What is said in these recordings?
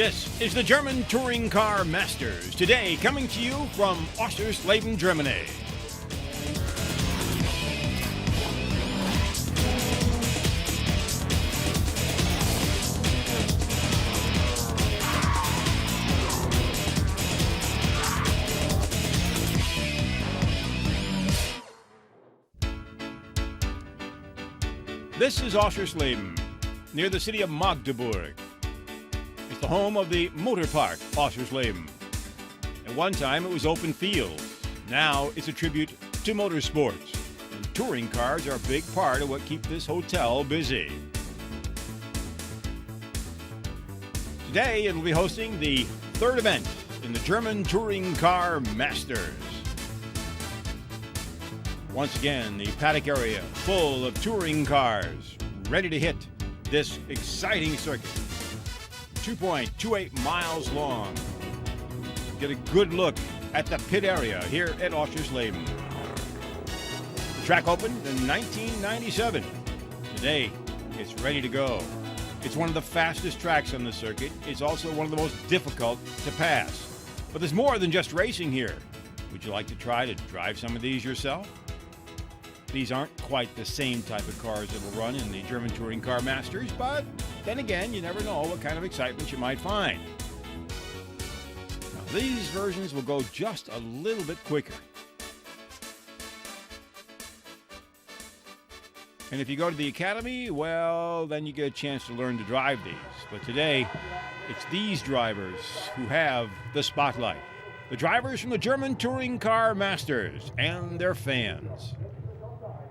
This is the German Touring Car Masters, today coming to you from Oschersleben, Germany. This is Oschersleben, near the city of Magdeburg. It's the home of the Motor Park Oschersleben. At one time it was open field. Now it's a tribute to motorsports. And touring cars are a big part of what keeps this hotel busy. Today it'll be hosting the third event in the German Touring Car Masters. Once again, the paddock area full of touring cars, ready to hit this exciting circuit. 2.28 miles long. Get a good look at the pit area here at Oschersleben. The track opened in 1997. Today, it's ready to go. It's one of the fastest tracks on the circuit. It's also one of the most difficult to pass. But there's more than just racing here. Would you like to try to drive some of these yourself? These aren't quite the same type of cars that will run in the German Touring Car Masters, but then again, you never know what kind of excitement you might find. Now, these versions will go just a little bit quicker. And if you go to the academy, well, then you get a chance to learn to drive these. But today, it's these drivers who have the spotlight. The drivers from the German Touring Car Masters and their fans.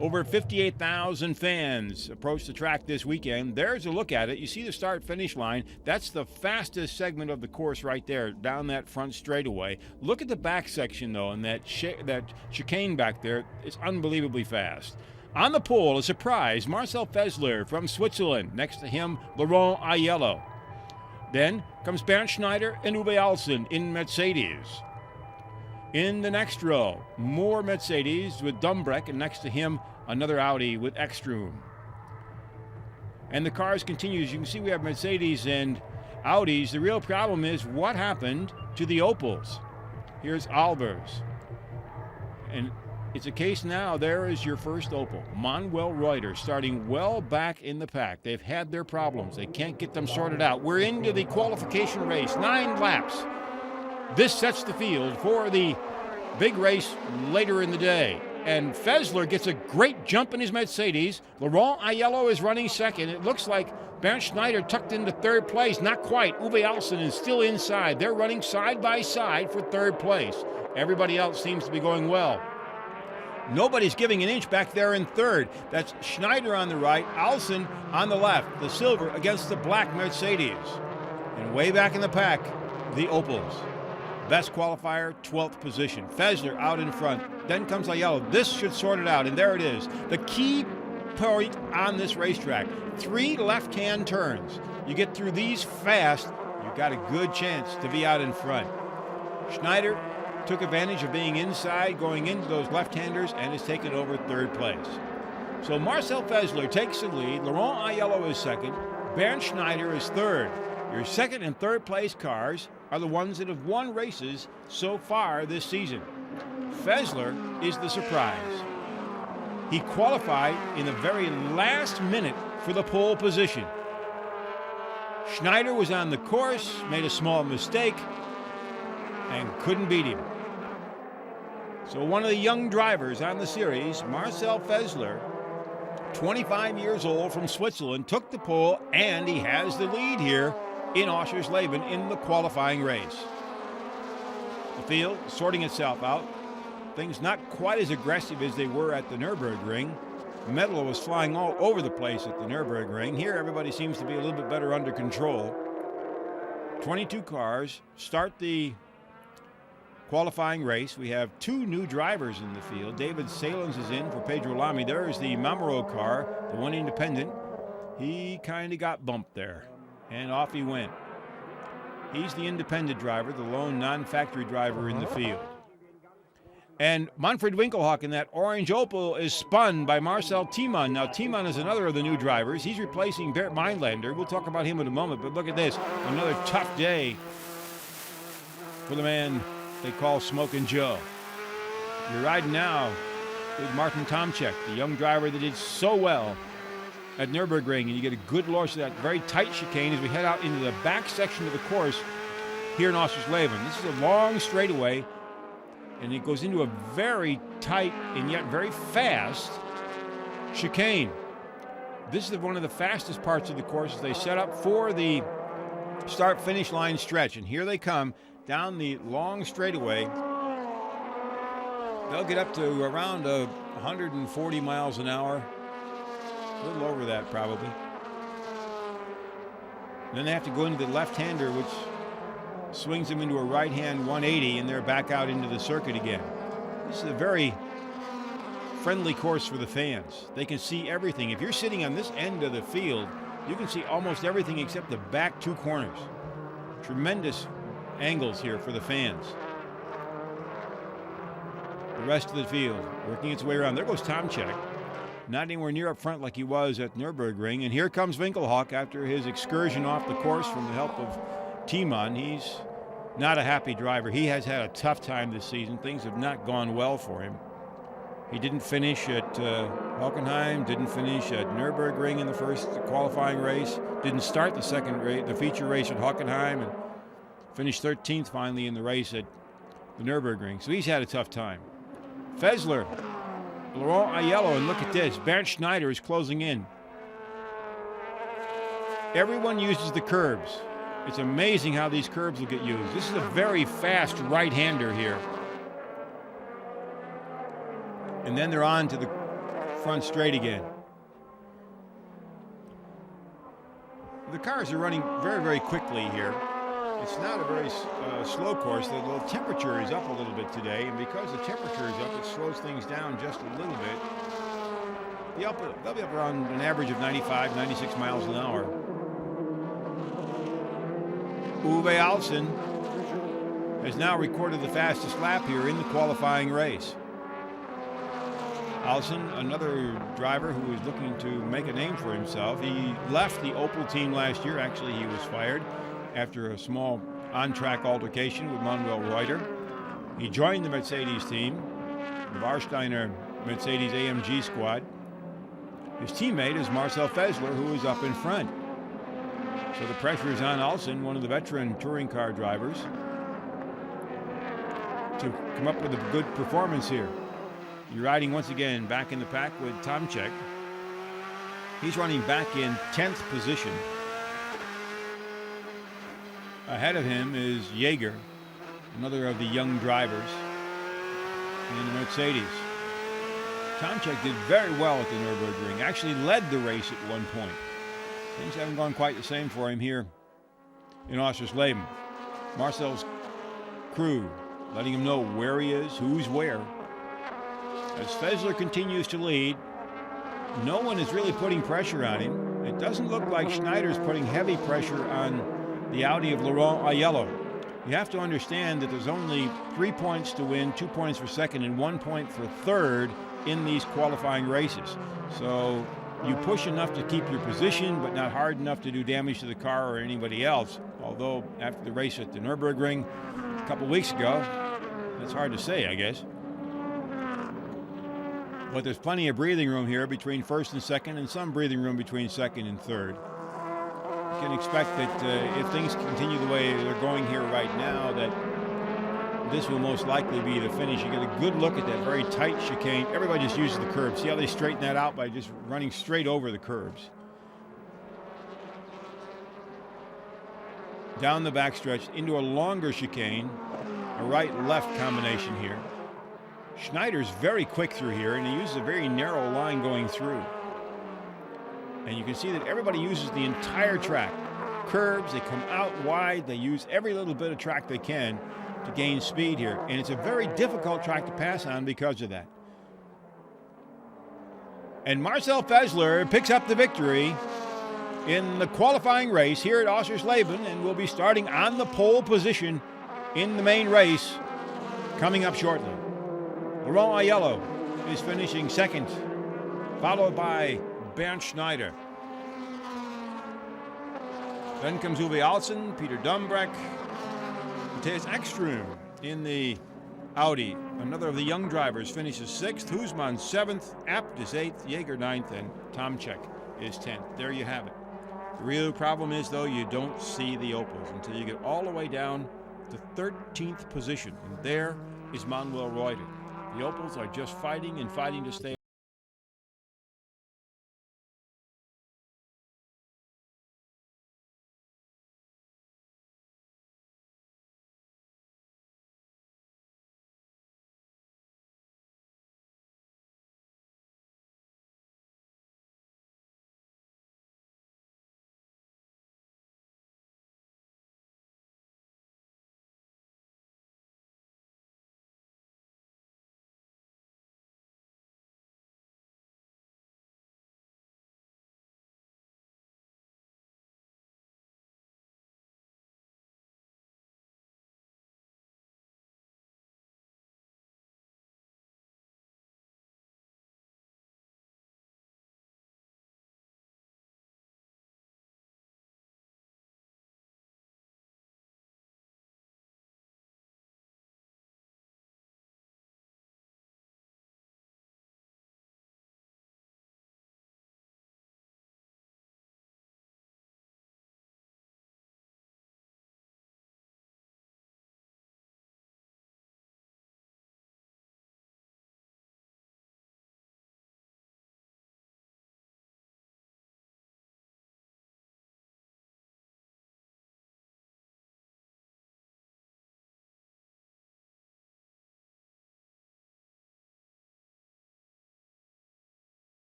Over 58,000 fans approach the track this weekend. There's a look at it. You see the start-finish line. That's the fastest segment of the course right there, down that front straightaway. Look at the back section, though, and that chicane back there. It's unbelievably fast. On the pole, a surprise, Marcel FÄSSLER from Switzerland. Next to him, Laurent AIELLO. Then comes Bernd Schneider and Uwe ALZEN in Mercedes. In the next row, more Mercedes with DUMBRECK, and next to him, another Audi with Ekstrom. And the cars continue. As you can see, we have Mercedes and Audis. The real problem is what happened to the Opels. Here's Albers. And it's a case now, there is your first Opel. Manuel Reuter starting well back in the pack. They've had their problems. They can't get them sorted out. We're into the qualification race, 9 laps. This sets the field for the big race later in the day. And FÄSSLER gets a great jump in his Mercedes. Laurent AIELLO is running second. It looks like Bernd Schneider tucked into third place. Not quite. Uwe ALZEN is still inside. They're running side by side for third place. Everybody else seems to be going well. Nobody's giving an inch back there in third. That's Schneider on the right, ALZEN on the left. The silver against the black Mercedes. And way back in the pack, the Opels. Best qualifier, 12th position. FÄSSLER out in front. Then comes AIELLO. This should sort it out, and there it is. The key point on this racetrack, 3 left-hand turns. You get through these fast, you've got a good chance to be out in front. Schneider took advantage of being inside, going into those left-handers, and has taken over third place. So Marcel FÄSSLER takes the lead. Laurent AIELLO is second. Bernd Schneider is third. Your second and third place cars are the ones that have won races so far this season. FÄSSLER is the surprise. He qualified in the very last minute for the pole position. Schneider was on the course, made a small mistake, and couldn't beat him. So one of the young drivers on the series, Marcel FÄSSLER, 25 years old from Switzerland, took the pole, and he has the lead here in Oschersleben in the qualifying race. The field sorting itself out. Things not quite as aggressive as they were at the Nürburgring. Metal was flying all over the place at the Nürburgring. Here everybody seems to be a little bit better under control. 22 cars start the qualifying race. We have 2 new drivers in the field. David SAELENS is in for Pedro Lamy. There is the Mamaro car, the one independent. He kind of got bumped there, and off he went. He's the independent driver, the lone non-factory driver in the field. And Manfred Winkelhock in that orange Opel is spun by Marcel TIEMANN. Now, TIEMANN is another of the new drivers. He's replacing Bert Meinlander. We'll talk about him in a moment, but look at this. Another tough day for the man they call Smokin' Joe. You're riding now with Martin Tomczyk, the young driver that did so well at Nürburgring, and you get a good look at that very tight chicane as we head out into the back section of the course here in Oschersleben. This is a long straightaway, and it goes into a very tight and yet very fast chicane. This is one of the fastest parts of the course as they set up for the start-finish line stretch, and here they come down the long straightaway. They'll get up to around 140 miles an hour, a little over that probably. And then they have to go into the left-hander, which swings them into a right-hand 180, and they're back out into the circuit again. This is a very friendly course for the fans. They can see everything. If you're sitting on this end of the field, you can see almost everything except the back two corners. Tremendous angles here for the fans. The rest of the field working its way around. There goes Tomczyk, not anywhere near up front like he was at Nürburgring. And here comes Winkelhock after his excursion off the course from the help of TIEMANN. He's not a happy driver. He has had a tough time this season. Things have not gone well for him. He didn't finish at Hockenheim, didn't finish at Nürburgring in the first qualifying race, didn't start the second race, the feature race at Hockenheim, and finished 13th finally in the race at the Nürburgring. So he's had a tough time. FÄSSLER, Laurent AIELLO, and look at this. Bernd Schneider is closing in. Everyone uses the curbs. It's amazing how these curbs will get used. This is a very fast right-hander here. And then they're on to the front straight again. The cars are running very, very quickly here. It's not a very slow course. The temperature is up a little bit today, and because the temperature is up, it slows things down just a little bit. They'll be up around an average of 95, 96 miles an hour. Uwe ALZEN has now recorded the fastest lap here in the qualifying race. ALZEN, another driver who is looking to make a name for himself. He left the Opel team last year. Actually, he was fired after a small on-track altercation with Manuel Reuter. He joined the Mercedes team, the Warsteiner Mercedes AMG squad. His teammate is Marcel FÄSSLER, who is up in front. So the pressure is on ALZEN, one of the veteran touring car drivers, to come up with a good performance here. You're riding once again back in the pack with Tomczyk. He's running back in 10th position. Ahead of him is Jaeger, another of the young drivers in the Mercedes. Tomczyk did very well at the Nürburgring, actually led the race at one point. Things haven't gone quite the same for him here in Oschersleben. Marcel's crew letting him know where he is, who's where. As FÄSSLER continues to lead, no one is really putting pressure on him. It doesn't look like Schneider's putting heavy pressure on the Audi of Laurent AIELLO. You have to understand that there's only 3 points to win, 2 points for second, and 1 point for third in these qualifying races. So you push enough to keep your position, but not hard enough to do damage to the car or anybody else. Although after the race at the Nürburgring a couple weeks ago, that's hard to say, I guess. But there's plenty of breathing room here between first and second, and some breathing room between second and third. You can expect that if things continue the way they're going here right now, that this will most likely be the finish. You get a good look at that very tight chicane. Everybody just uses the curbs. See how they straighten that out by just running straight over the curbs. Down the backstretch into a longer chicane, a right-left combination here. Schneider's very quick through here, and he uses a very narrow line going through. And you can see that everybody uses the entire track. Curbs, they come out wide, they use every little bit of track they can to gain speed here. And it's a very difficult track to pass on because of that. And Marcel FÄSSLER picks up the victory in the qualifying race here at Oschersleben, and will be starting on the pole position in the main race coming up shortly. Laurent AIELLO is finishing second, followed by Bernd Schneider. Then comes Uwe ALZEN, Peter DUMBRECK, Matthias Ekström in the Audi. Another of the young drivers finishes 6th, Huisman 7th, Abt is 8th, Jaeger 9th, and TOMCZYK is 10th. There you have it. The real problem is, though, you don't see the Opels until you get all the way down to 13th position. And there is Manuel Reuter. The Opels are just fighting and fighting to stay.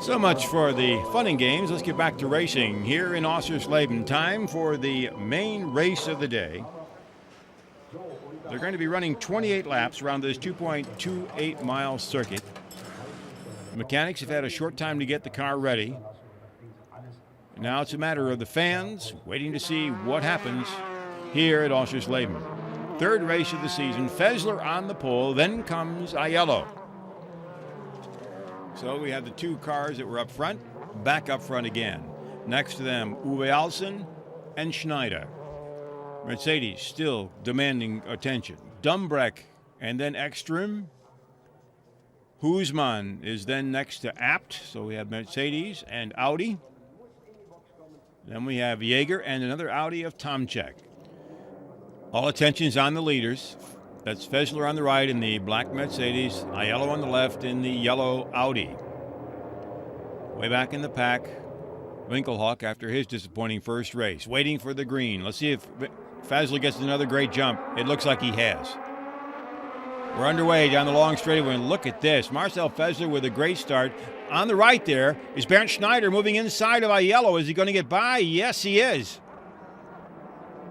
So much for the fun and games. Let's get back to racing here in Oschersleben. Time for the main race of the day. They're going to be running 28 laps around this 2.28 mile circuit. The mechanics have had a short time to get the car ready. Now it's a matter of the fans waiting to see what happens here at Oschersleben. Third race of the season, FÄSSLER on the pole, then comes AIELLO. So we have the two cars that were up front, back up front again. Next to them, Uwe ALZEN and Schneider. Mercedes still demanding attention. DUMBRECK and then Ekström. Huisman is then next to Abt. So we have Mercedes and Audi. Then we have Jaeger and another Audi of TOMCZYK. All attention's on the leaders. That's FÄSSLER on the right in the black Mercedes, AIELLO on the left in the yellow Audi. Way back in the pack, Winkelhock after his disappointing first race, waiting for the green. Let's see if FÄSSLER gets another great jump. It looks like he has. We're underway down the long straightaway, and look at this. Marcel FÄSSLER with a great start. On the right there is Bernd Schneider moving inside of AIELLO. Is he going to get by? Yes, he is.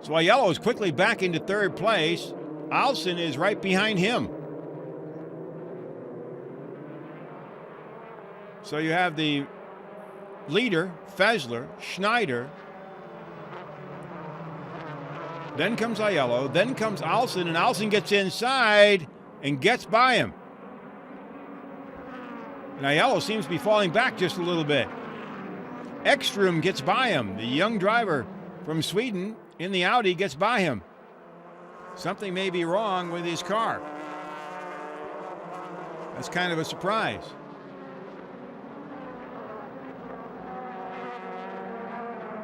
So AIELLO is quickly back into third place. ALZEN is right behind him. So you have the leader, FÄSSLER, Schneider. Then comes AIELLO. Then comes ALZEN, and ALZEN gets inside and gets by him. And AIELLO seems to be falling back just a little bit. Ekström gets by him. The young driver from Sweden in the Audi gets by him. Something may be wrong with his car. That's kind of a surprise.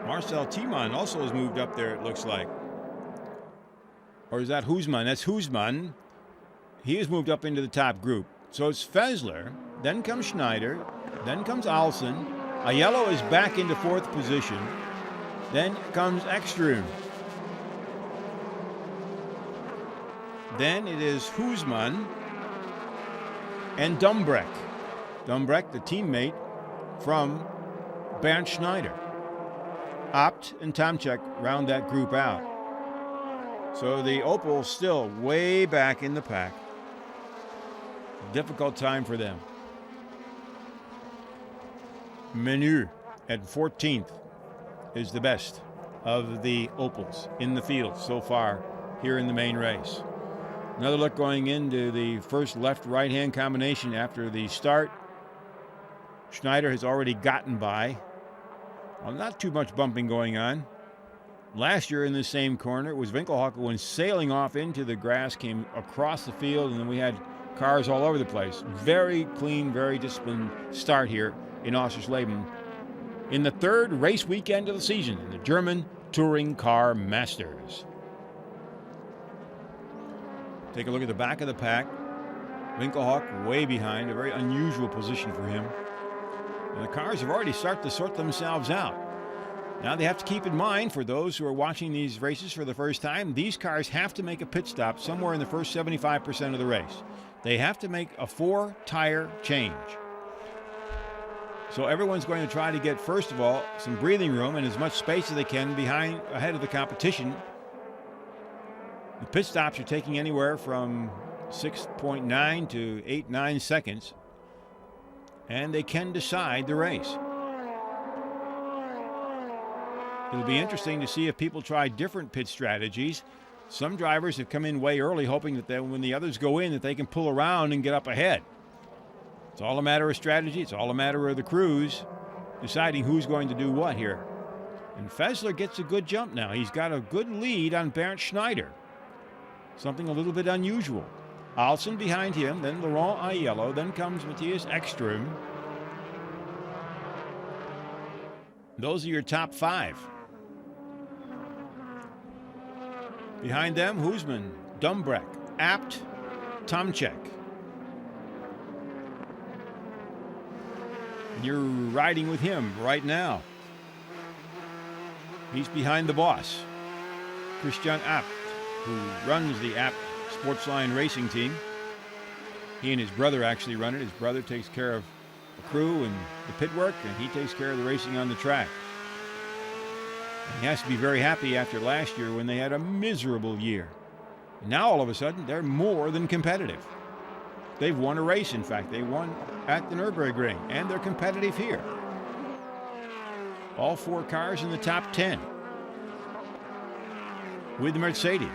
Marcel TIEMANN also has moved up there, it looks like. Or is that Huisman? That's Huisman. He has moved up into the top group. So it's FÄSSLER, then comes Schneider, then comes ALZEN. AIELLO is back into 4th position. Then comes Ekström. Then it is Huisman and DUMBRECK. DUMBRECK, the teammate from Bernd Schneider. Opt and TOMCZYK round that group out. So the Opel still way back in the pack. Difficult time for them. Menu at 14th is the best of the Opels in the field so far here in the main race. Another look going into the first left-right-hand combination after the start. Schneider has already gotten by. Well, not too much bumping going on. Last year in the same corner, it was Winkelhock who went sailing off into the grass, came across the field, and then we had cars all over the place. Very clean, very disciplined start here in Oschersleben in the 3rd race weekend of the season in the German Touring Car Masters. Take a look at the back of the pack. Winkelhock way behind, a very unusual position for him. And the cars have already started to sort themselves out. Now they have to keep in mind, for those who are watching these races for the first time, these cars have to make a pit stop somewhere in the first 75% of the race. They have to make a 4-tire change. So everyone's going to try to get, first of all, some breathing room and as much space as they can ahead of the competition. The pit stops are taking anywhere from 6.9 to 8-9 seconds, and they can decide the race. It'll be interesting to see if people try different pit strategies. Some drivers have come in way early, hoping that when the others go in, that they can pull around and get up ahead. It's all a matter of strategy. It's all a matter of the crews deciding who's going to do what here. And FÄSSLER gets a good jump now. He's got a good lead on Bernd Schneider. Something a little bit unusual. ALZEN behind him, then Laurent AIELLO, then comes Matthias Ekström. Those are your top 5. Behind them, Huisman, DUMBRECK, Abt, TOMCZYK. And you're riding with him right now. He's behind the boss, Christian Abt, who runs the Abt Sportsline racing team. He and his brother actually run it. His brother takes care of the crew and the pit work, and he takes care of the racing on the track. And he has to be very happy after last year when they had a miserable year. Now all of a sudden they're more than competitive. They've won a race, in fact. They won at the Nürburgring, and they're competitive here. All 4 cars in the top 10 with the Mercedes.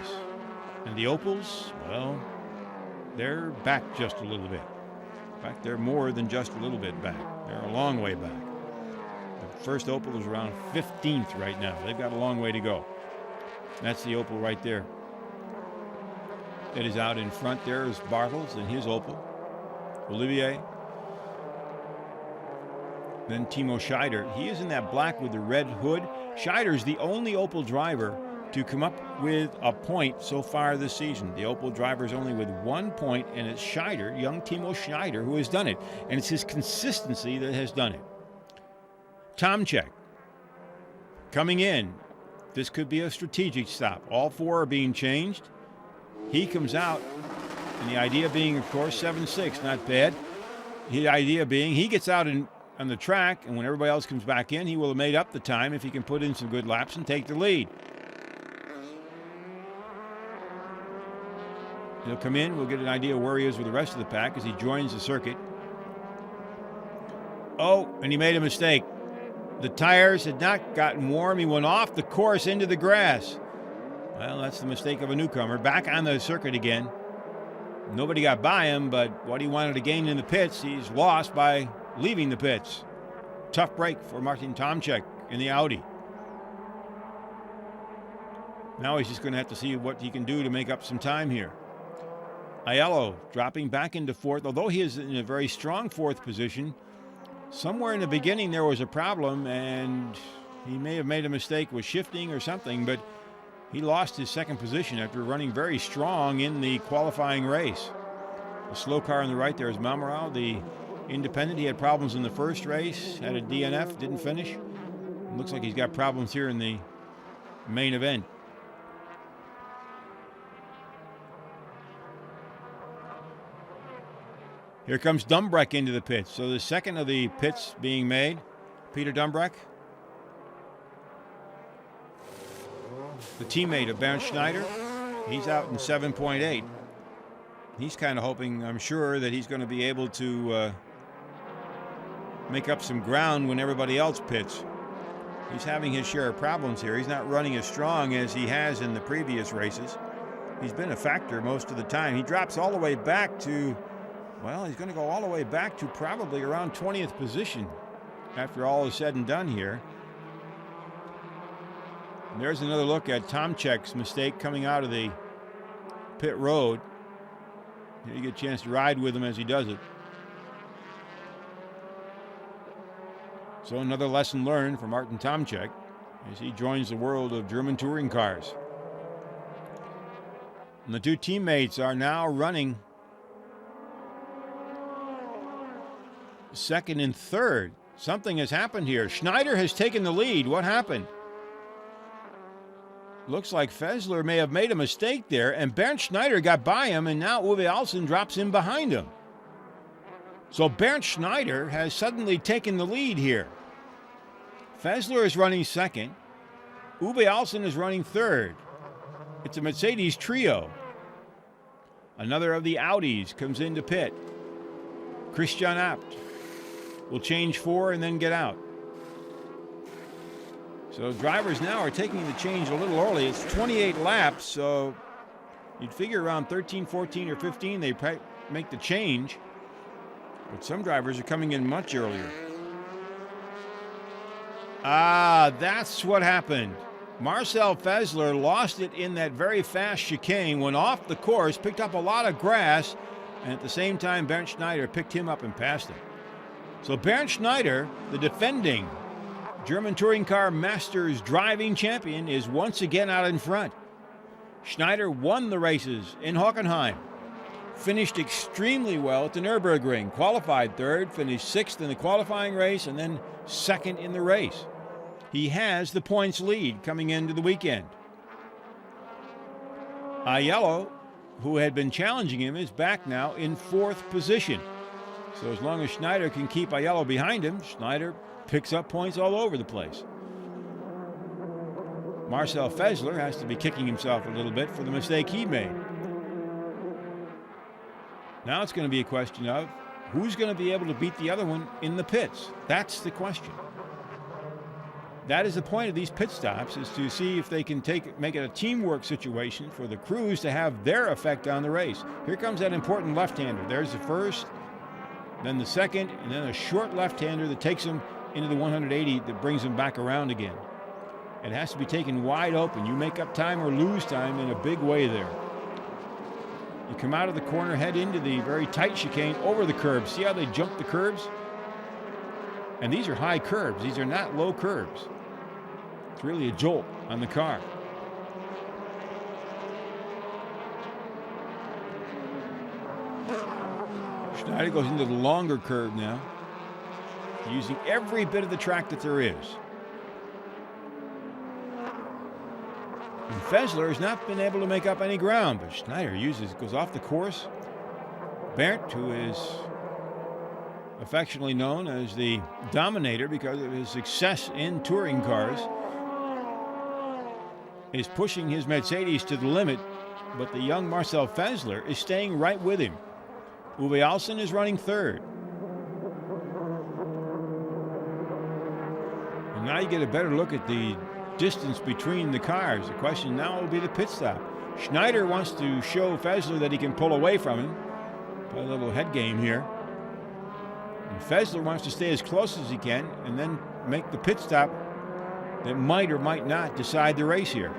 And the Opels, well, they're back just a little bit. In fact, they're more than just a little bit back. They're a long way back. The first Opel is around 15th right now. They've got a long way to go. That's the Opel right there. That is out in front. There is Bartels and his Opel. Olivier. Then Timo Scheider. He is in that black with the red hood. Scheider's the only Opel driver to come up with a point so far this season. The Opel driver is only with 1 point, and it's Scheider, young Timo Scheider, who has done it. And it's his consistency that has done it. TOMCZYK coming in. This could be a strategic stop. All 4 are being changed. He comes out, and the idea being, of course, 7.6, not bad. The idea being he gets out on the track, and when everybody else comes back in, he will have made up the time if he can put in some good laps and take the lead. He'll come in. We'll get an idea where he is with the rest of the pack as he joins the circuit. Oh, and he made a mistake. The tires had not gotten warm. He went off the course into the grass. Well, that's the mistake of a newcomer. Back on the circuit again. Nobody got by him, but what he wanted to gain in the pits, he's lost by leaving the pits. Tough break for Martin TOMCZYK in the Audi. Now he's just going to have to see what he can do to make up some time here. AIELLO dropping back into fourth, although he is in a very strong fourth position. Somewhere in the beginning there was a problem, and he may have made a mistake with shifting or something, but he lost his second position after running very strong in the qualifying race. The slow car on the right there is Marcel, the independent. He had problems in the first race, had a DNF, didn't finish. It looks like he's got problems here in the main event. Here comes DUMBRECK into the pits. So the second of the pits being made. Peter DUMBRECK, the teammate of Bernd Schneider. He's out in 7.8. He's kind of hoping, I'm sure, that he's going to be able to make up some ground when everybody else pits. He's having his share of problems here. He's not running as strong as he has in the previous races. He's been a factor most of the time. He drops all the way back to, well, he's going to go all the way back to probably around 20th position after all is said and done here. And there's another look at TOMCZYK's mistake coming out of the pit road. You get a chance to ride with him as he does it. So another lesson learned for Martin TOMCZYK as he joins the world of German touring cars. And the two teammates are now running second and third. Something has happened here. Schneider has taken the lead. What happened? Looks like FÄSSLER may have made a mistake there, and Bernd Schneider got by him, and now Uwe ALZEN drops in behind him. So Bernd Schneider has suddenly taken the lead here. FÄSSLER is running second. Uwe ALZEN is running third. It's a Mercedes trio. Another of the Audis comes into pit. Christian Abt will change four and then get out. So drivers now are taking the change a little early. It's 28 laps, so you'd figure around 13, 14, or 15 they make the change. But some drivers are coming in much earlier. That's what happened. Marcel FÄSSLER lost it in that very fast chicane, went off the course, picked up a lot of grass, and at the same time Bernd Schneider picked him up and passed him. So Bernd Schneider, the defending German Touring Car Masters driving champion, is once again out in front. Schneider won the races in Hockenheim, finished extremely well at the Nürburgring, qualified third, finished sixth in the qualifying race, and then second in the race. He has the points lead coming into the weekend. AIELLO, who had been challenging him, is back now in fourth position. So as long as Schneider can keep AIELLO behind him, Schneider picks up points all over the place. Marcel FÄSSLER has to be kicking himself a little bit for the mistake he made. Now it's going to be a question of who's going to be able to beat the other one in the pits. That's the question. That is the point of these pit stops, is to see if they can make it a teamwork situation for the crews to have their effect on the race. Here comes that important left-hander. There's the first, then the second, and then a short left-hander that takes him into the 180 that brings him back around again. It has to be taken wide open. You make up time or lose time in a big way there. You come out of the corner, head into the very tight chicane over the curbs. See how they jump the curbs? And these are high curbs. These are not low curbs. It's really a jolt on the car. Schneider goes into the longer curve now, using every bit of the track that there is. And FÄSSLER has not been able to make up any ground, but Schneider goes off the course. Bernd, who is affectionately known as the Dominator because of his success in touring cars, is pushing his Mercedes to the limit, but the young Marcel FÄSSLER is staying right with him. Uwe ALZEN is running third. And now you get a better look at the distance between the cars. The question now will be the pit stop. Schneider wants to show FÄSSLER that he can pull away from him. Play a little head game here. And FÄSSLER wants to stay as close as he can and then make the pit stop that might or might not decide the race here.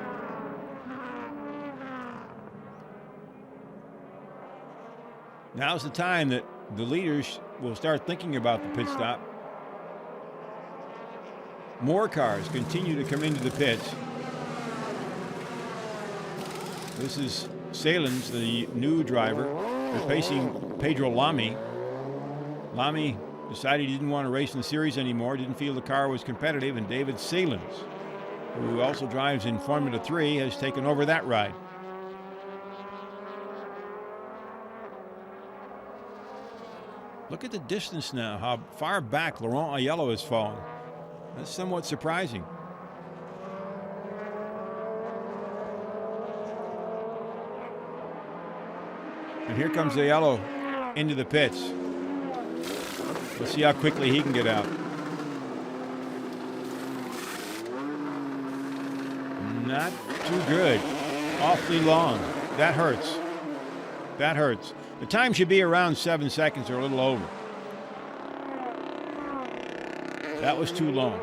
Now's the time that the leaders will start thinking about the pit stop. More cars continue to come into the pits. This is SAELENS, the new driver, replacing Pedro Lamy. Lamy decided he didn't want to race in the series anymore, didn't feel the car was competitive, and David SAELENS, who also drives in Formula 3, has taken over that ride. Look at the distance now, how far back Laurent AIELLO has fallen. That's somewhat surprising. And here comes AIELLO into the pits. Let's see how quickly he can get out. Not too good. Awfully long. That hurts. That hurts. The time should be around 7 seconds or a little over. That was too long.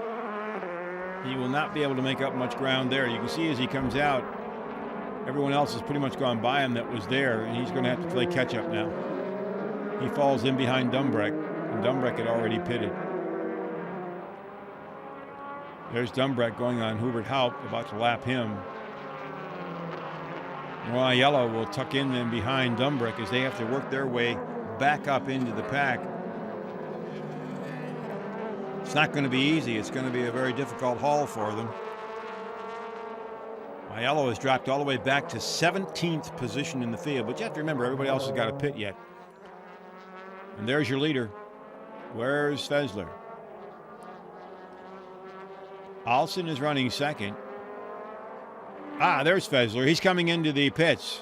He will not be able to make up much ground there. You can see as he comes out, everyone else has pretty much gone by him that was there, and he's going to have to play catch up now. He falls in behind DUMBRECK, and DUMBRECK had already pitted. There's DUMBRECK going on Hubert Haupt, about to lap him. Laurent AIELLO will tuck in then behind DUMBRECK as they have to work their way back up into the pack. It's not going to be easy. It's going to be a very difficult haul for them. AIELLO has dropped all the way back to 17th position in the field, but you have to remember everybody else has got a pit yet. And there's your leader. Where's FÄSSLER? ALZEN is running second. There's FÄSSLER. He's coming into the pits.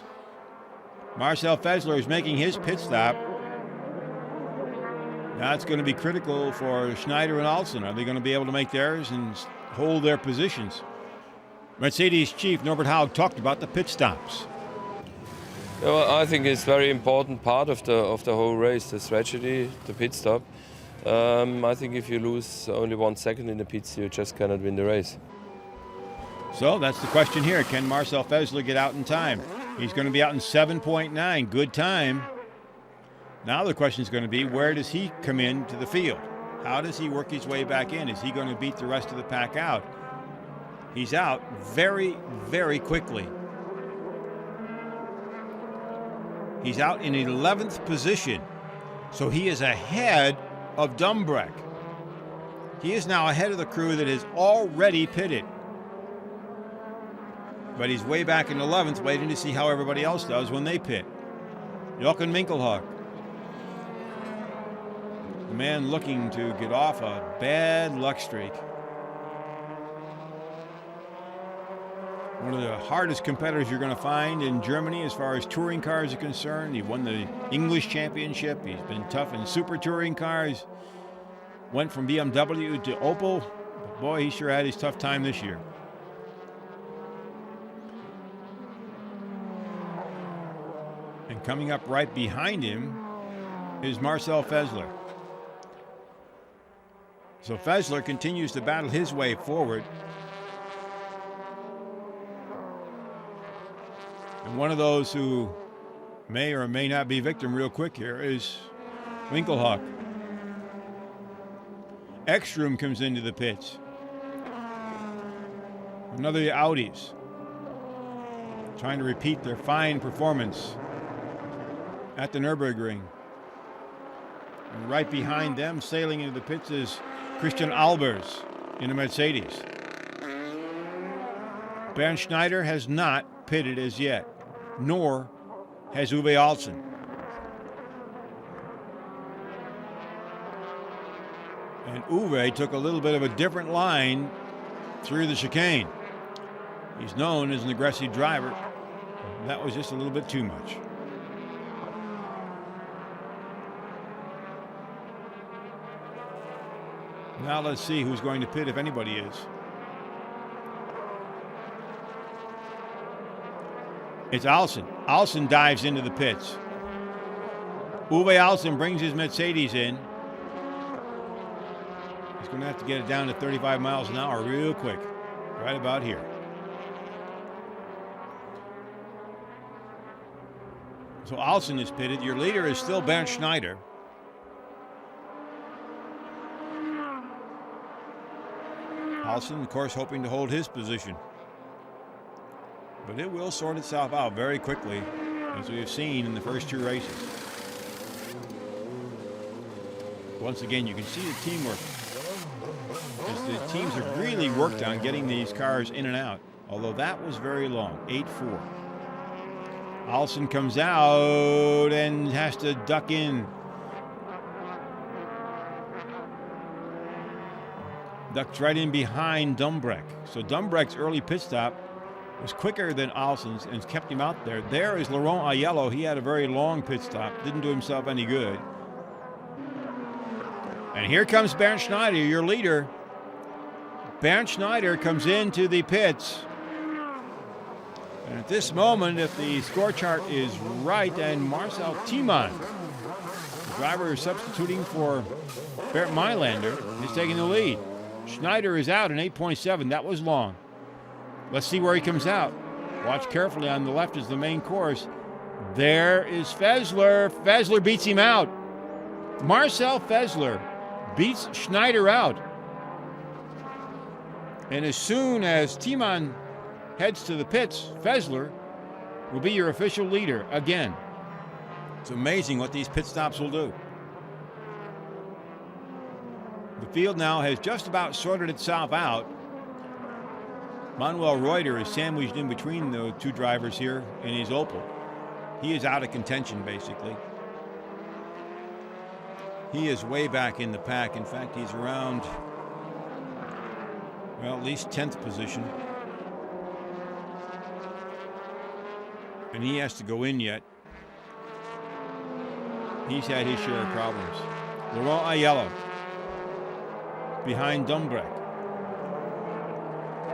Marcel FÄSSLER is making his pit stop. Now it's going to be critical for Schneider and ALZEN. Are they going to be able to make theirs and hold their positions? Mercedes chief Norbert Haug talked about the pit stops. Well, I think it's a very important part of the whole race, the strategy, the pit stop. I think if you lose only 1 second in the pits, you just cannot win the race. So that's the question here. Can Marcel FÄSSLER get out in time? He's going to be out in 7.9. Good time. Now the question is going to be, where does he come into the field? How does he work his way back in? Is he going to beat the rest of the pack out? He's out very, very quickly. He's out in 11th position. So he is ahead of DUMBRECK. He is now ahead of the crew that has already pitted. But he's way back in 11th, waiting to see how everybody else does when they pit. Jochen Winkelhock, the man looking to get off a bad luck streak. One of the hardest competitors you're going to find in Germany as far as touring cars are concerned. He won the English championship. He's been tough in super touring cars. Went from BMW to Opel. But boy, he sure had his tough time this year. And coming up right behind him is Marcel FÄSSLER. So FÄSSLER continues to battle his way forward. And one of those who may or may not be victim real quick here is Winkelhock. Ekstrom comes into the pits. Another Audis trying to repeat their fine performance at the Nürburgring. And right behind them, sailing into the pits, is Christian Albers in a Mercedes. Bernd Schneider has not pitted as yet, nor has Uwe ALZEN. And Uwe took a little bit of a different line through the chicane. He's known as an aggressive driver. That was just a little bit too much. Now let's see who's going to pit, if anybody is. It's ALZEN. ALZEN dives into the pits. Uwe ALZEN brings his Mercedes in. He's going to have to get it down to 35 miles an hour real quick, right about here. So ALZEN is pitted. Your leader is still Bernd Schneider. ALZEN, of course, hoping to hold his position. But it will sort itself out very quickly, as we have seen in the first two races. Once again, you can see the teamwork, as the teams have really worked on getting these cars in and out, although that was very long, 8-4. ALZEN comes out and has to duck in. Ducks right in behind DUMBRECK. So DUMBRECK's early pit stop was quicker than ALZEN's and kept him out there. There is Laurent AIELLO. He had a very long pit stop, didn't do himself any good. And here comes Bernd Schneider, your leader. Bernd Schneider comes into the pits. And at this moment, if the score chart is right, and Marcel TIEMANN, the driver substituting for Bernd Mailander, is taking the lead. Schneider is out in 8.7. That was long. Let's see where he comes out. Watch carefully. On the left is the main course. There is FÄSSLER. FÄSSLER beats him out. Marcel FÄSSLER beats Schneider out. And as soon as TIEMANN heads to the pits, FÄSSLER will be your official leader again. It's amazing what these pit stops will do. The field now has just about sorted itself out. Manuel Reuter is sandwiched in between the two drivers here in his Opel. He is out of contention, basically. He is way back in the pack. In fact, he's around, well, at least 10th position. And he has to go in yet. He's had his share of problems. Laurent AIELLO behind DUMBRECK.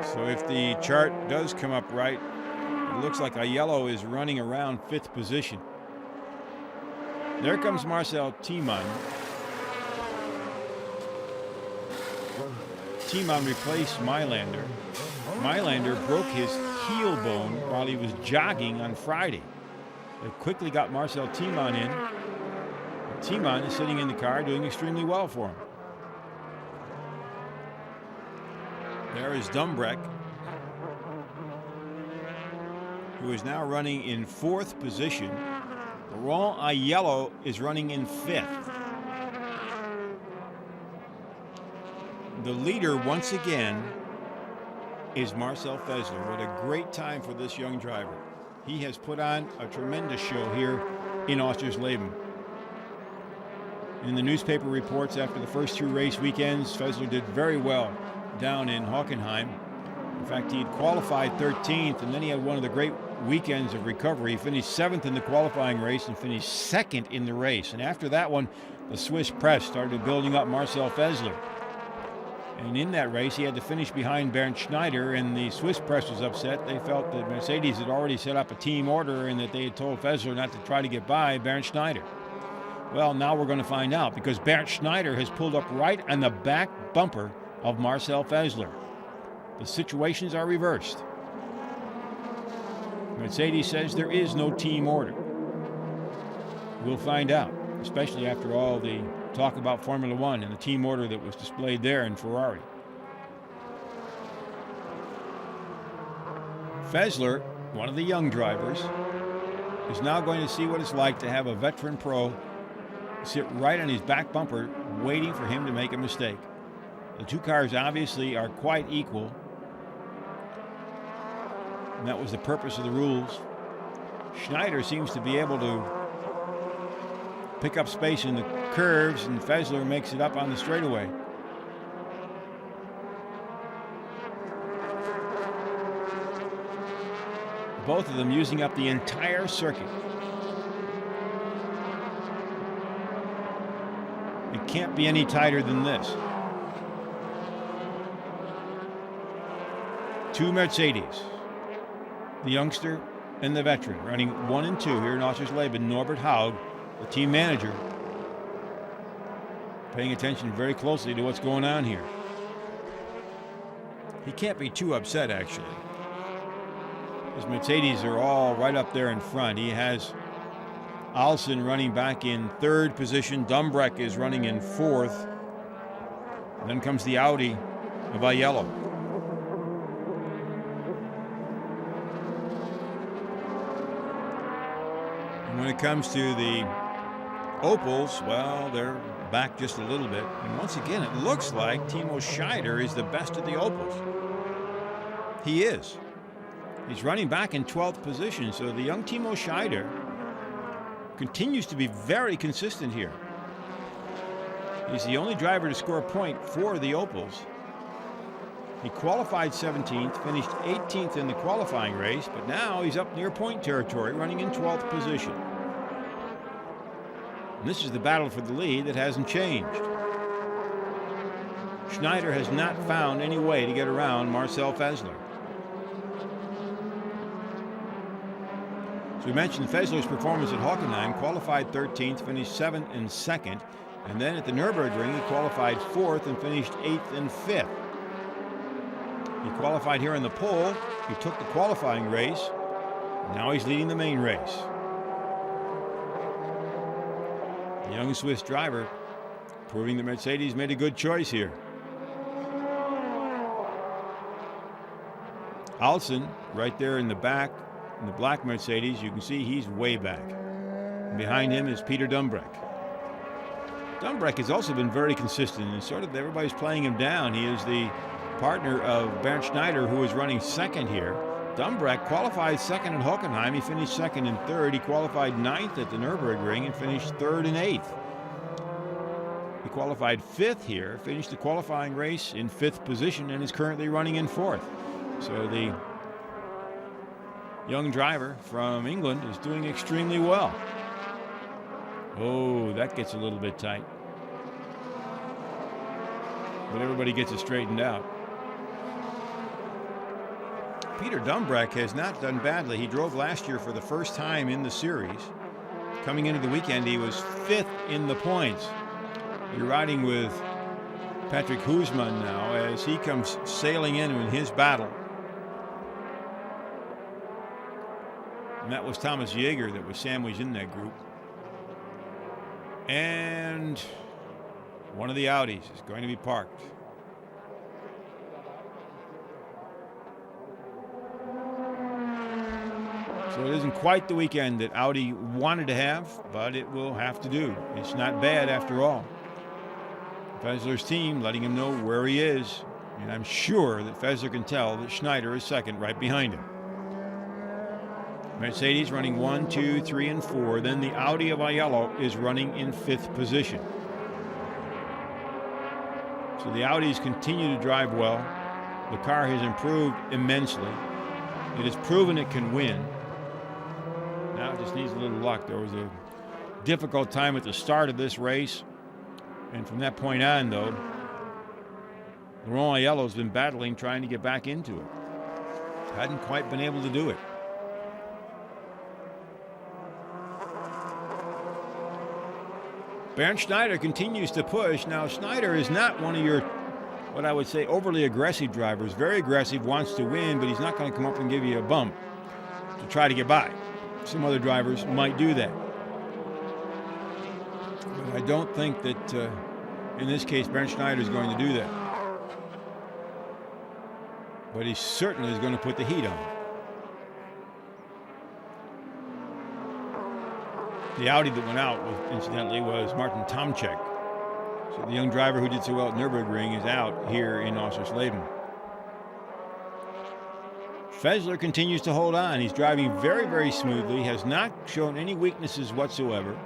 So if the chart does come up right, it looks like AIELLO is running around 5th position. There comes Marcel TIEMANN. TIEMANN replaced Mailander. Mailander broke his heel bone while he was jogging on Friday. They quickly got Marcel TIEMANN in. TIEMANN is sitting in the car doing extremely well for him. There is DUMBRECK, who is now running in 4th position. Laurent AIELLO is running in 5th. The leader, once again, is Marcel FÄSSLER. What a great time for this young driver. He has put on a tremendous show here in Oschersleben. In the newspaper reports after the first two race weekends, FÄSSLER did very well down in Hockenheim. In fact, he had qualified 13th, and then he had one of the great weekends of recovery. He finished 7th in the qualifying race and finished 2nd in the race. And after that one, the Swiss press started building up Marcel FÄSSLER. And in that race, he had to finish behind Bernd Schneider, and the Swiss press was upset. They felt that Mercedes had already set up a team order and that they had told FÄSSLER not to try to get by Bernd Schneider. Well, now we're going to find out, because Bernd Schneider has pulled up right on the back bumper of Marcel FÄSSLER. The situations are reversed. Mercedes says there is no team order. We'll find out, especially after all the talk about Formula One and the team order that was displayed there in Ferrari. FÄSSLER, one of the young drivers, is now going to see what it's like to have a veteran pro sit right on his back bumper waiting for him to make a mistake. The two cars obviously are quite equal, and that was the purpose of the rules. Schneider seems to be able to pick up space in the curves, and FÄSSLER makes it up on the straightaway. Both of them using up the entire circuit. It can't be any tighter than this. Two Mercedes, the youngster and the veteran, running 1 and 2 here in Oschersleben. Norbert Haug, the team manager, paying attention very closely to what's going on here. He can't be too upset, actually. His Mercedes are all right up there in front. He has ALZEN running back in third position. DUMBRECK is running in fourth. And then comes the Audi of AIELLO. And when it comes to the Opels, well, they're back just a little bit. And once again, it looks like Timo Scheider is the best of the Opels. He is. He's running back in 12th position, so the young Timo Scheider continues to be very consistent here. He's the only driver to score a point for the Opels. He qualified 17th, finished 18th in the qualifying race, but now he's up near point territory, running in 12th position. And this is the battle for the lead that hasn't changed. Schneider has not found any way to get around Marcel FÄSSLER. So we mentioned FÄSSLER's performance at Hockenheim, qualified 13th, finished 7th and 2nd. And then at the Nürburgring, he qualified 4th and finished 8th and 5th. He qualified here on the pole. He took the qualifying race. Now he's leading the main race. The young Swiss driver proving that Mercedes made a good choice here. ALZEN right there in the back in the black Mercedes. You can see he's way back. And behind him is Peter DUMBRECK. DUMBRECK has also been very consistent, and sort of everybody's playing him down. He is the partner of Bernd Schneider, who is running second here. DUMBRECK qualified second at Hockenheim. He finished second and third. He qualified 9th at the Nürburgring and finished 3rd and 8th. He qualified 5th here, finished the qualifying race in 5th position, and is currently running in 4th. So the young driver from England is doing extremely well. Oh, that gets a little bit tight. But everybody gets it straightened out. Peter DUMBRECK has not done badly. He drove last year for the first time in the series. Coming into the weekend, he was 5th in the points. You're riding with Patrick Hoosman now as he comes sailing in his battle. And that was Thomas Jaeger that was sandwiched in that group. And one of the Audis is going to be parked. So it isn't quite the weekend that Audi wanted to have, but it will have to do. It's not bad after all. FÄSSLER's team letting him know where he is, and I'm sure that FÄSSLER can tell that Schneider is second right behind him. Mercedes running 1, 2, 3, and 4. Then the Audi of AIELLO is running in 5th position. So the Audis continue to drive well. The car has improved immensely. It has proven it can win. Now it just needs a little luck. There was a difficult time at the start of this race. And from that point on, though, Laurent AIELLO has been battling, trying to get back into it. Hadn't quite been able to do it. Bernd Schneider continues to push. Now, Schneider is not one of your, what I would say, overly aggressive drivers. Very aggressive, wants to win, but he's not going to come up and give you a bump to try to get by. Some other drivers might do that. But I don't think that, in this case, Bernd Schneider is going to do that. But he certainly is going to put the heat on. The Audi that went out, incidentally, was Martin TOMCZYK. So the young driver who did so well at Nürburgring is out here in Oschersleben. FÄSSLER continues to hold on. He's driving very, very smoothly, has not shown any weaknesses whatsoever.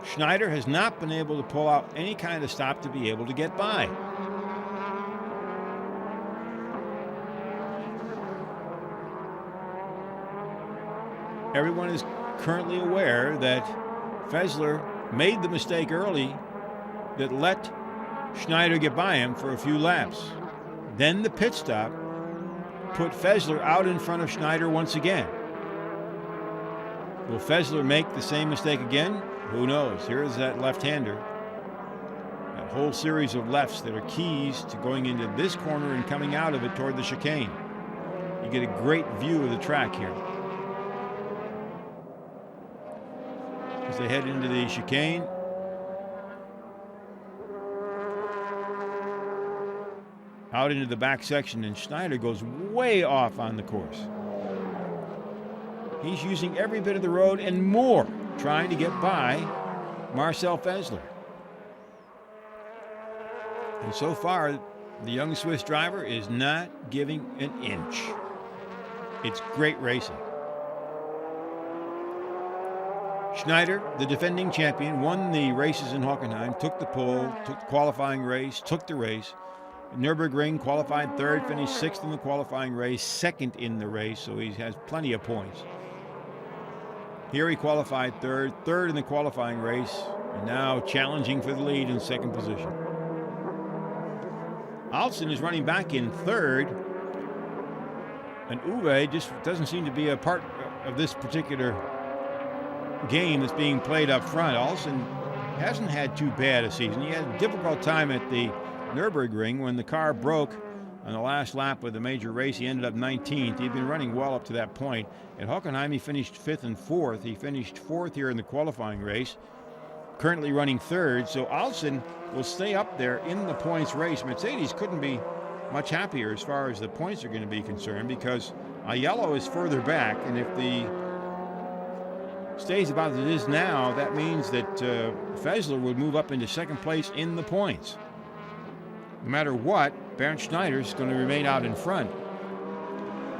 Schneider has not been able to pull out any kind of stop to be able to get by. Everyone is currently aware that FÄSSLER made the mistake early that let Schneider get by him for a few laps. Then the pit stop put FÄSSLER out in front of Schneider once again. Will FÄSSLER make the same mistake again? Who knows? Here is that left-hander. That whole series of lefts that are keys to going into this corner and coming out of it toward the chicane. You get a great view of the track here. As they head into the chicane. Out into the back section, and Schneider goes way off on the course. He's using every bit of the road and more, trying to get by Marcel FÄSSLER. And so far, the young Swiss driver is not giving an inch. It's great racing. Schneider, the defending champion, won the races in Hockenheim, took the pole, took the qualifying race, took the race. Nürburgring qualified third, finished sixth in the qualifying race, second in the race, so he has plenty of points. Here he qualified third in the qualifying race, and now challenging for the lead in second position. ALZEN is running back in third, and Uwe just doesn't seem to be a part of this particular game that's being played up front. ALZEN hasn't had too bad a season. He had a difficult time at the Nürburgring when the car broke on the last lap of the major race. He ended up 19th. He'd been running well up to that point. At Hockenheim, he finished 5th and 4th. He finished 4th here in the qualifying race, currently running 3rd. So ALZEN will stay up there in the points race. Mercedes couldn't be much happier as far as the points are going to be concerned, because AIELLO is further back, and if the stays about as it is now, that means that FÄSSLER would move up into second place in the points. No matter what, Bernd Schneider's going to remain out in front.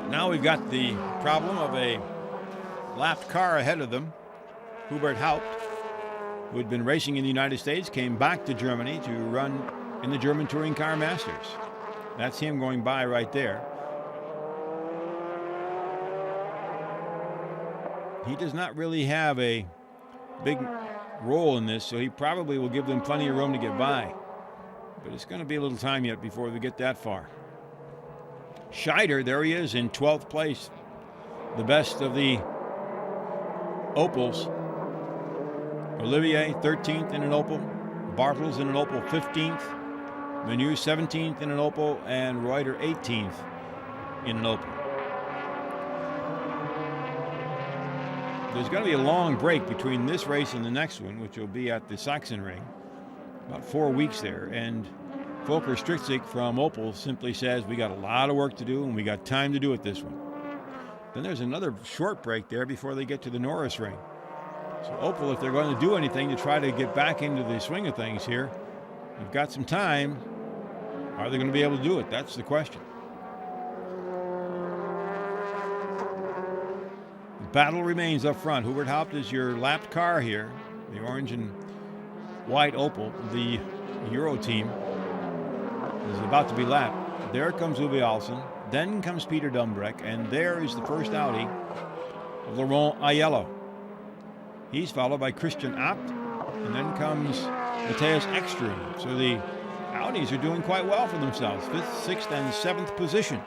Now we've got the problem of a lapped car ahead of them. Hubert Haupt, who had been racing in the United States, came back to Germany to run in the German Touring Car Masters. That's him going by right there. He does not really have a big role in this, so he probably will give them plenty of room to get by. But it's going to be a little time yet before we get that far. Scheider, there he is in 12th place. The best of the Opels. Olivier, 13th in an Opel. Bartels in an Opel, 15th. Menu, 17th in an Opel. And Reuter, 18th in an Opel. There's going to be a long break between this race and the next one, which will be at the Sachsenring. About 4 weeks there, and Volker Stritzek from Opel simply says we got a lot of work to do and we got time to do it this one. Then there's another short break there before they get to the Norris ring. So Opel, if they're going to do anything to try to get back into the swing of things here, they've got some time. Are they going to be able to do it? That's the question. The battle remains up front. Hubert Haupt is your lapped car here, the orange and white Opel. The Euro team is about to be lapped. There comes Uwe ALZEN, then comes Peter Dumbreck, and there is the first Audi of Laurent AIELLO. He's followed by Christian Abt, and then comes Matthias Ekstrom. So the Audis are doing quite well for themselves, 5th, 6th, and 7th position.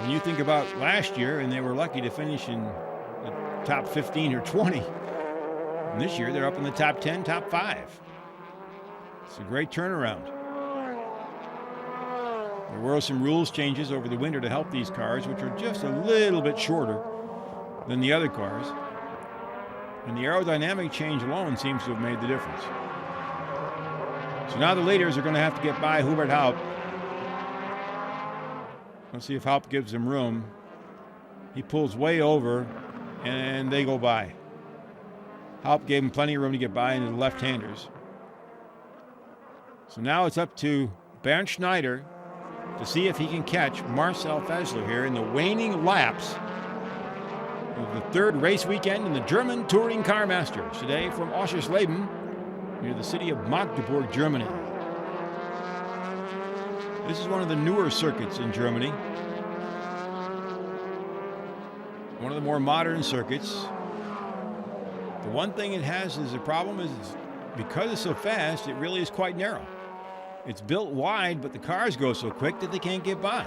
When you think about last year, and they were lucky to finish in the top 15 or 20. And this year, they're up in the top 10, top 5. It's a great turnaround. There were some rules changes over the winter to help these cars, which are just a little bit shorter than the other cars. And the aerodynamic change alone seems to have made the difference. So now the leaders are going to have to get by Hubert Haupt. Let's see if Haupt gives him room. He pulls way over, and they go by. Haupt gave him plenty of room to get by into the left-handers. So now it's up to Bernd Schneider to see if he can catch Marcel FÄSSLER here in the waning laps of the third race weekend in the German Touring Car Masters. Today from Oschersleben, near the city of Magdeburg, Germany. This is one of the newer circuits in Germany. One of the more modern circuits. The one thing it has as a problem is because it's so fast, it really is quite narrow. It's built wide, but the cars go so quick that they can't get by.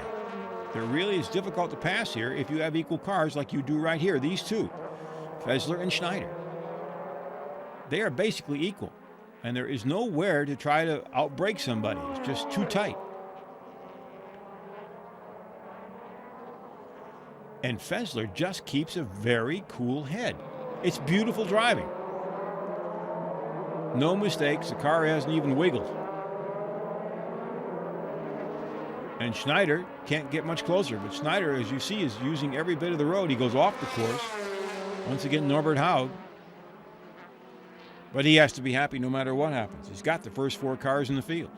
It really is difficult to pass here if you have equal cars like you do right here. These two, FÄSSLER and Schneider. They are basically equal, and there is nowhere to try to outbrake somebody. It's just too tight. And FÄSSLER just keeps a very cool head. It's beautiful driving. No mistakes. The car hasn't even wiggled. And Schneider can't get much closer. But Schneider, as you see, is using every bit of the road. He goes off the course. Once again, Norbert Haug. But he has to be happy no matter what happens. He's got the first 4 cars in the field.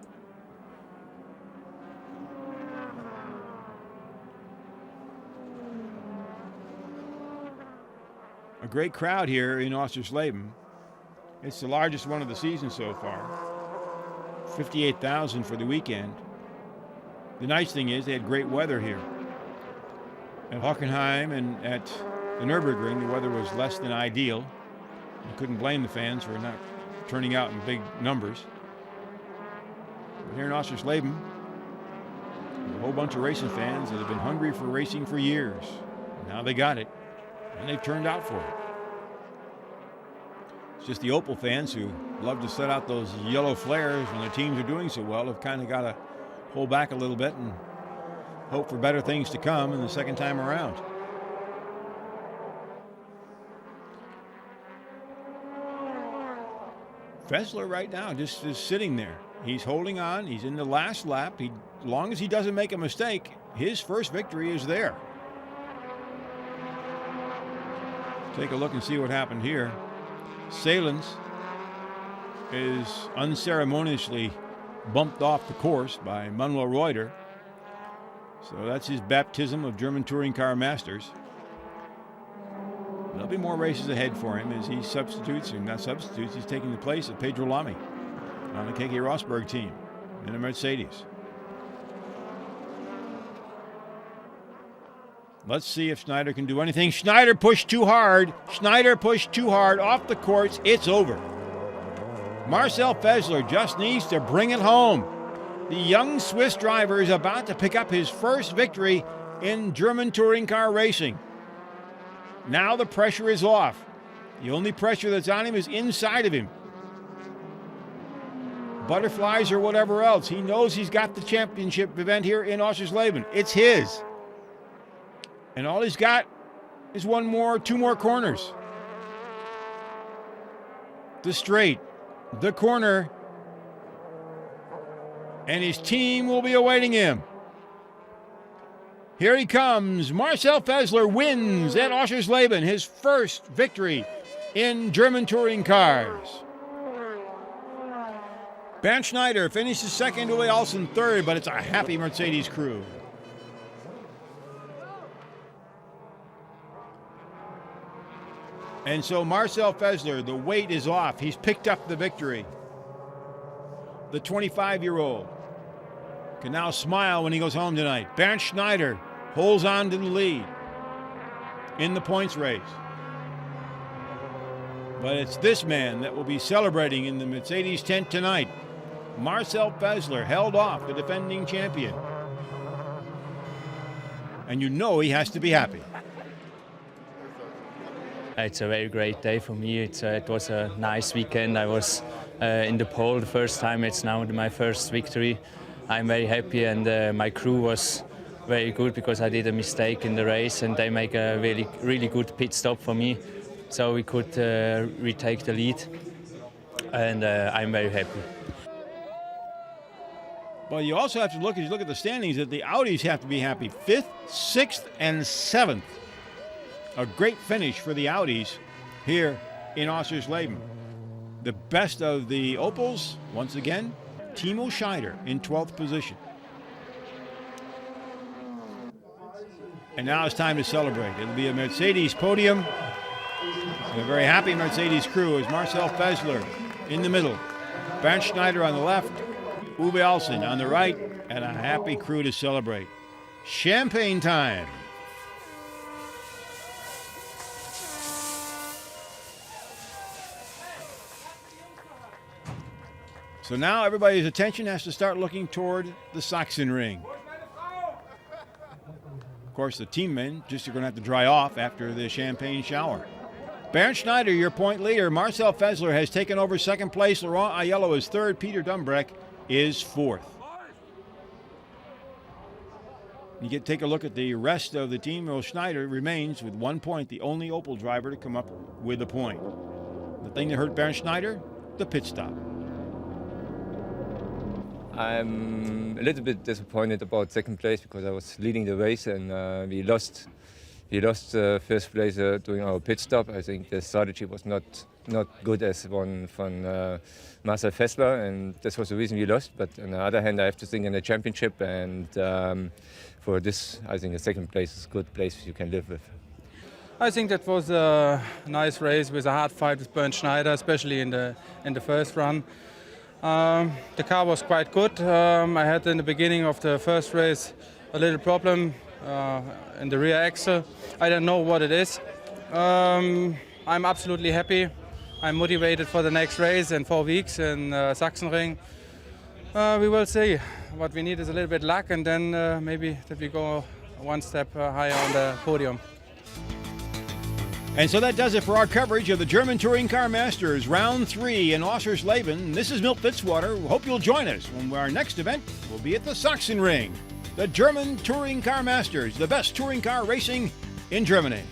A great crowd here in Oschersleben. It's the largest one of the season so far. 58,000 for the weekend. The nice thing is they had great weather here. At Hockenheim and at the Nürburgring, the weather was less than ideal. You couldn't blame the fans for not turning out in big numbers. But here in Oschersleben, a whole bunch of racing fans that have been hungry for racing for years. Now they got it, and they've turned out for it. It's just the Opel fans who love to set out those yellow flares when their teams are doing so well have kind of got to hold back a little bit and hope for better things to come in the second time around. FÄSSLER right now just is sitting there. He's holding on. He's in the last lap. As long as he doesn't make a mistake, his first victory is there. Take a look and see what happened here. SAELENS is unceremoniously bumped off the course by Manuel Reuter. So that's his baptism of German Touring Car Masters. There'll be more races ahead for him as he substitutes, and not substitutes, he's taking the place of Pedro Lamy on the Keke Rosberg team in a Mercedes. Let's see if Schneider can do anything. Schneider pushed too hard. Schneider pushed too hard off the course. It's over. Marcel FÄSSLER just needs to bring it home. The young Swiss driver is about to pick up his first victory in German touring car racing. Now the pressure is off. The only pressure that's on him is inside of him. Butterflies or whatever else. He knows he's got the championship event here in Oschersleben. It's his. And all he's got is two more corners. The straight, the corner, and his team will be awaiting him. Here he comes. Marcel FÄSSLER wins at Oschersleben, his first victory in German touring cars. Bernd Schneider finishes second, Uwe ALZEN third, but it's a happy Mercedes crew. And so Marcel FÄSSLER, the weight is off. He's picked up the victory. The 25-year-old can now smile when he goes home tonight. Bernd Schneider holds on to the lead in the points race. But it's this man that will be celebrating in the Mercedes tent tonight. Marcel FÄSSLER held off the defending champion. And you know he has to be happy. It's a very great day for me. It was a nice weekend. I was in the pole the first time. It's now my first victory. I'm very happy, and my crew was very good because I did a mistake in the race, and they make a really good pit stop for me, so we could retake the lead, and I'm very happy. Well, you also have to look, as you look at the standings, that the Audis have to be happy. 5th, 6th, and 7th. A great finish for the Audis here in Oschersleben. The best of the Opels, once again, Timo Scheider in 12th position. And now it's time to celebrate. It'll be a Mercedes podium. A very happy Mercedes crew as Marcel FÄSSLER in the middle. Bernd Schneider on the left, Uwe ALZEN on the right, and a happy crew to celebrate. Champagne time. So now everybody's attention has to start looking toward the Sachsenring. Of course, the team men just are going to have to dry off after the champagne shower. Bernd Schneider, your point leader. Marcel FÄSSLER has taken over second place. Laurent AIELLO is third. Peter DUMBRECK is fourth. Take a look at the rest of the team. Well, Schneider remains with 1 point, the only Opel driver to come up with a point. The thing that hurt Bernd Schneider, the pit stop. I'm a little bit disappointed about second place because I was leading the race and we lost first place during our pit stop. I think the strategy was not good as one from Marcel FÄSSLER, and this was the reason we lost. But on the other hand, I have to think in the championship, and for this, I think the second place is a good place you can live with. I think that was a nice race with a hard fight with Bernd Schneider, especially in the first run. The car was quite good. I had in the beginning of the first race a little problem in the rear axle. I don't know what it is. I'm absolutely happy. I'm motivated for the next race in 4 weeks in Sachsenring. We will see. What we need is a little bit luck, and then maybe that we go one step higher on the podium. And so that does it for our coverage of the German Touring Car Masters Round 3 in Oschersleben. This is Milt Fitzwater. Hope you'll join us when our next event will be at the Sachsenring. The German Touring Car Masters, the best touring car racing in Germany.